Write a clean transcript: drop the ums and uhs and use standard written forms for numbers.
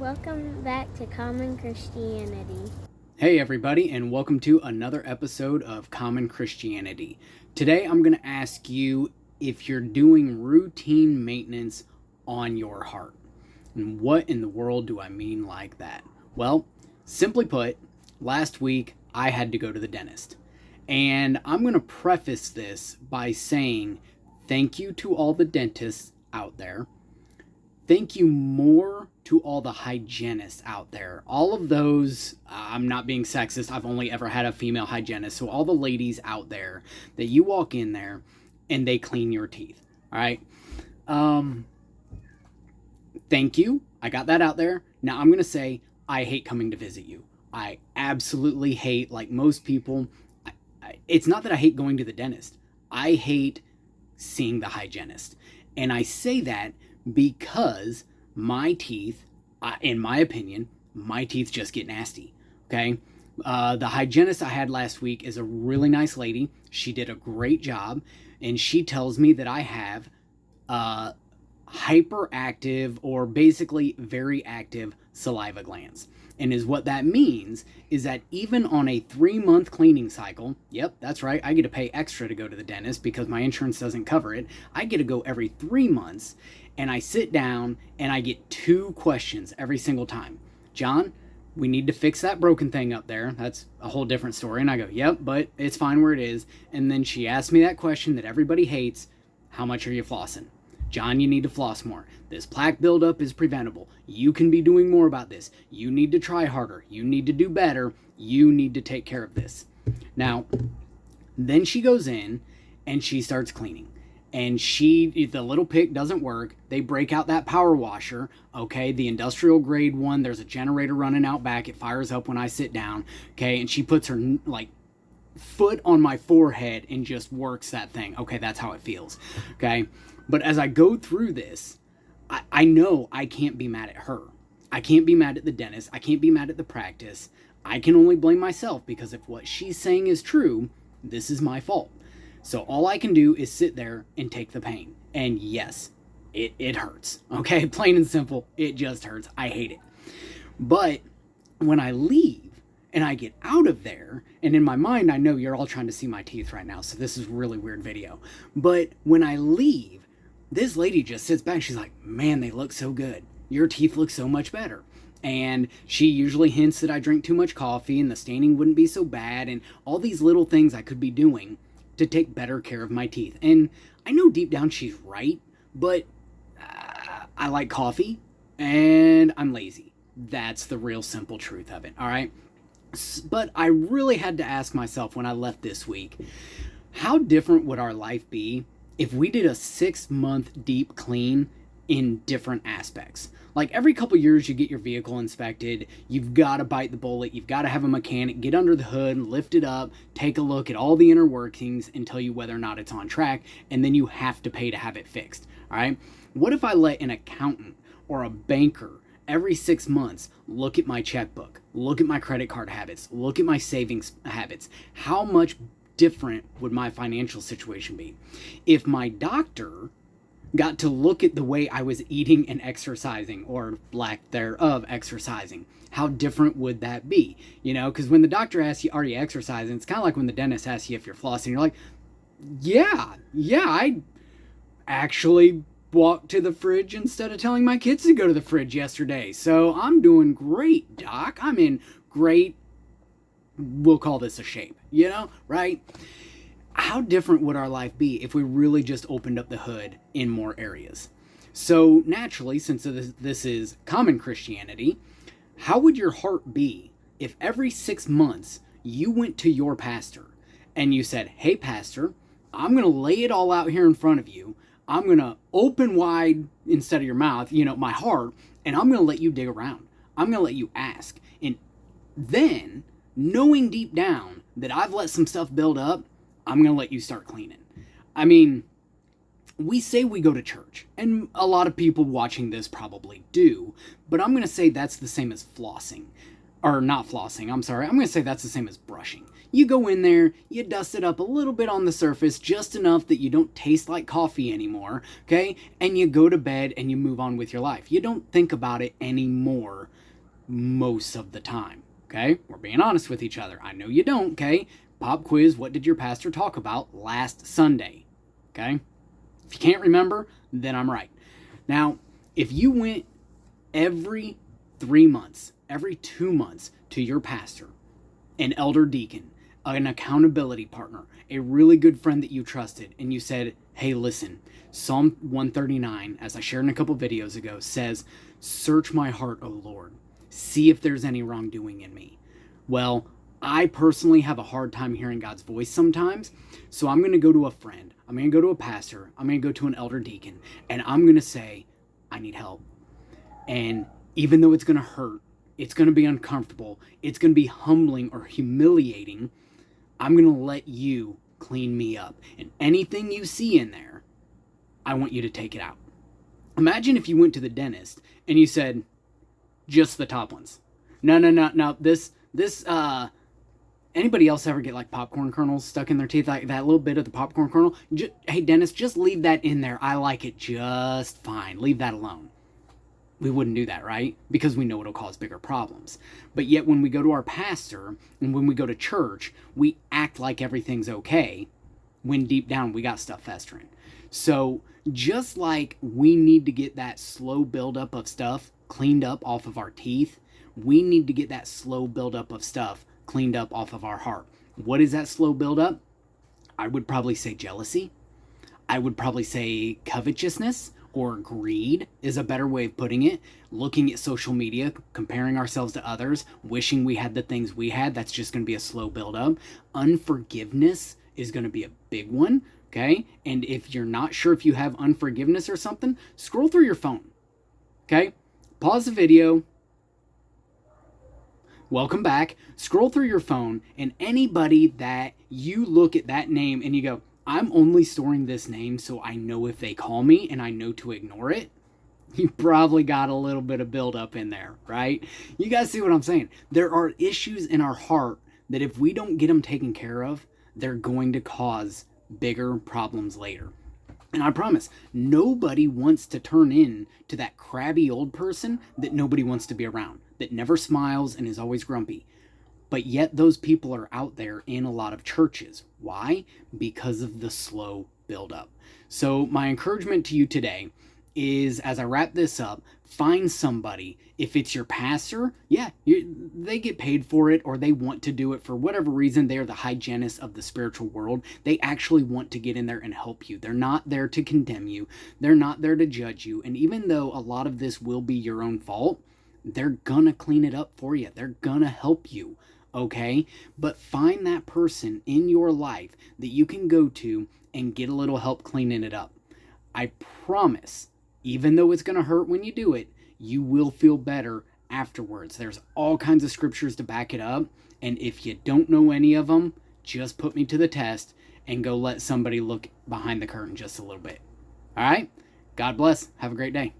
Welcome back to Common Christianity. Hey everybody, and welcome to another episode of Common Christianity. Today I'm going to ask you if you're doing routine maintenance on your heart. And what in the world do I mean like that? Well, simply put, last week I had to go to the dentist. And I'm going to preface this by saying thank you to all the dentists out there. Thank you more to all the hygienists out there. All of those, I'm not being sexist, I've only ever had a female hygienist. So all the ladies out there that you walk in there and they clean your teeth. All right. Thank you. I got that out there. Now I'm going to say I hate coming to visit you. I absolutely hate, like most people, it's not that I hate going to the dentist. I hate seeing the hygienist. And I say that because my teeth, in my opinion, my teeth just get nasty, okay? The hygienist I had last week is a really nice lady. She did a great job, and she tells me that I have hyperactive or basically very active saliva glands. And what that means is that even on a 3-month cleaning cycle, yep, that's right, I get to pay extra to go to the dentist because my insurance doesn't cover it. I get to go every 3 months, and I sit down and I get 2 questions every single time. John, we need to fix that broken thing up there. That's a whole different story. And I go, yep, but it's fine where it is. And then she asked me that question that everybody hates. How much are you flossing? John, you need to floss more. This plaque buildup is preventable. You can be doing more about this. You need to try harder. You need to do better. You need to take care of this. Now, then she goes in and she starts cleaning. And the little pick doesn't work. They break out that power washer, okay, the industrial grade one. There's a generator running out back. It fires up when I sit down, okay, and she puts her, foot on my forehead and just works that thing. Okay, that's how it feels, okay? But as I go through this, I know I can't be mad at her. I can't be mad at the dentist. I can't be mad at the practice. I can only blame myself because if what she's saying is true, this is my fault. So all I can do is sit there and take the pain. And yes, it hurts, okay? Plain and simple, it just hurts. I hate it. But when I leave and I get out of there, and in my mind, I know you're all trying to see my teeth right now, so this is a really weird video. But when I leave, this lady just sits back. She's like, man, they look so good. Your teeth look so much better. And she usually hints that I drink too much coffee and the staining wouldn't be so bad and all these little things I could be doing to take better care of my teeth. And I know deep down she's right, but I like coffee and I'm lazy. That's the real simple truth of it, all right? But I really had to ask myself when I left this week, how different would our life be if we did a 6-month deep clean in different aspects? Like every couple years you get your vehicle inspected, you've got to bite the bullet, you've got to have a mechanic get under the hood, lift it up, take a look at all the inner workings and tell you whether or not it's on track, and then you have to pay to have it fixed, all right? What if I let an accountant or a banker every 6 months look at my checkbook, look at my credit card habits, look at my savings habits? How much different would my financial situation be? If my doctor got to look at the way I was eating and exercising, or lack thereof exercising, how different would that be? You know, because when the doctor asks you, are you exercising? It's kind of like when the dentist asks you if you're flossing. You're like, yeah, I actually walked to the fridge instead of telling my kids to go to the fridge yesterday. So I'm doing great, doc. I'm in great, we'll call this a shape, you know, right? How different would our life be if we really just opened up the hood in more areas? So naturally, since this is common Christianity, how would your heart be if every 6 months you went to your pastor and you said, hey, pastor, I'm going to lay it all out here in front of you. I'm going to open wide instead of your mouth, my heart, and I'm going to let you dig around. I'm going to let you ask. And then, knowing deep down that I've let some stuff build up, I'm going to let you start cleaning. I mean, we say we go to church, and a lot of people watching this probably do, but I'm going to say that's the same as flossing. Or not flossing, I'm sorry. I'm going to say that's the same as brushing. You go in there, you dust it up a little bit on the surface, just enough that you don't taste like coffee anymore, okay? And you go to bed and you move on with your life. You don't think about it anymore most of the time, okay? We're being honest with each other. I know you don't, okay? Pop quiz, what did your pastor talk about last Sunday, okay? If you can't remember, then I'm right. Now, if you went every 3 months, every 2 months to your pastor, an elder deacon, an accountability partner, a really good friend that you trusted, and you said, hey, listen, Psalm 139, as I shared in a couple videos ago, says, search my heart, O Lord. See if there's any wrongdoing in me. Well, I personally have a hard time hearing God's voice sometimes, so I'm going to go to a friend. I'm going to go to a pastor. I'm going to go to an elder deacon, and I'm going to say, I need help. And even though it's going to hurt, it's going to be uncomfortable, it's going to be humbling or humiliating, I'm going to let you clean me up. And anything you see in there, I want you to take it out. Imagine if you went to the dentist and you said, just the top ones. No. Anybody else ever get like popcorn kernels stuck in their teeth? Like that little bit of the popcorn kernel? Hey, dentist, just leave that in there. I like it just fine. Leave that alone. We wouldn't do that, right? Because we know it'll cause bigger problems. But yet when we go to our pastor and when we go to church, we act like everything's okay when deep down we got stuff festering. So just like we need to get that slow buildup of stuff cleaned up off of our teeth, we need to get that slow buildup of stuff cleaned up off of our heart. What is that slow buildup? I would probably say jealousy. I would probably say covetousness, or greed is a better way of putting it. Looking at social media, comparing ourselves to others, wishing we had the things we had, that's just going to be a slow buildup. Unforgiveness is going to be a big one, okay? And if you're not sure if you have unforgiveness or something, scroll through your phone, okay? Pause the video. Welcome back. Scroll through your phone, and anybody that you look at that name and you go, I'm only storing this name so I know if they call me and I know to ignore it. You probably got a little bit of buildup in there, right? You guys see what I'm saying? There are issues in our heart that if we don't get them taken care of, they're going to cause bigger problems later. And I promise, nobody wants to turn in to that crabby old person that nobody wants to be around, that never smiles and is always grumpy. But yet those people are out there in a lot of churches. Why? Because of the slow buildup. So my encouragement to you today is, as I wrap this up, find somebody. If it's your pastor, they get paid for it, or they want to do it for whatever reason. They're the hygienists of the spiritual world. They actually want to get in there and help you. They're not there to condemn you. They're not there to judge you. And even though a lot of this will be your own fault, they're gonna clean it up for you. They're gonna help you. Okay, but find that person in your life that you can go to and get a little help cleaning it up. I promise, even though it's going to hurt when you do it, you will feel better afterwards. There's all kinds of scriptures to back it up, and if you don't know any of them, just put me to the test and go let somebody look behind the curtain just a little bit. All right, God bless. Have a great day.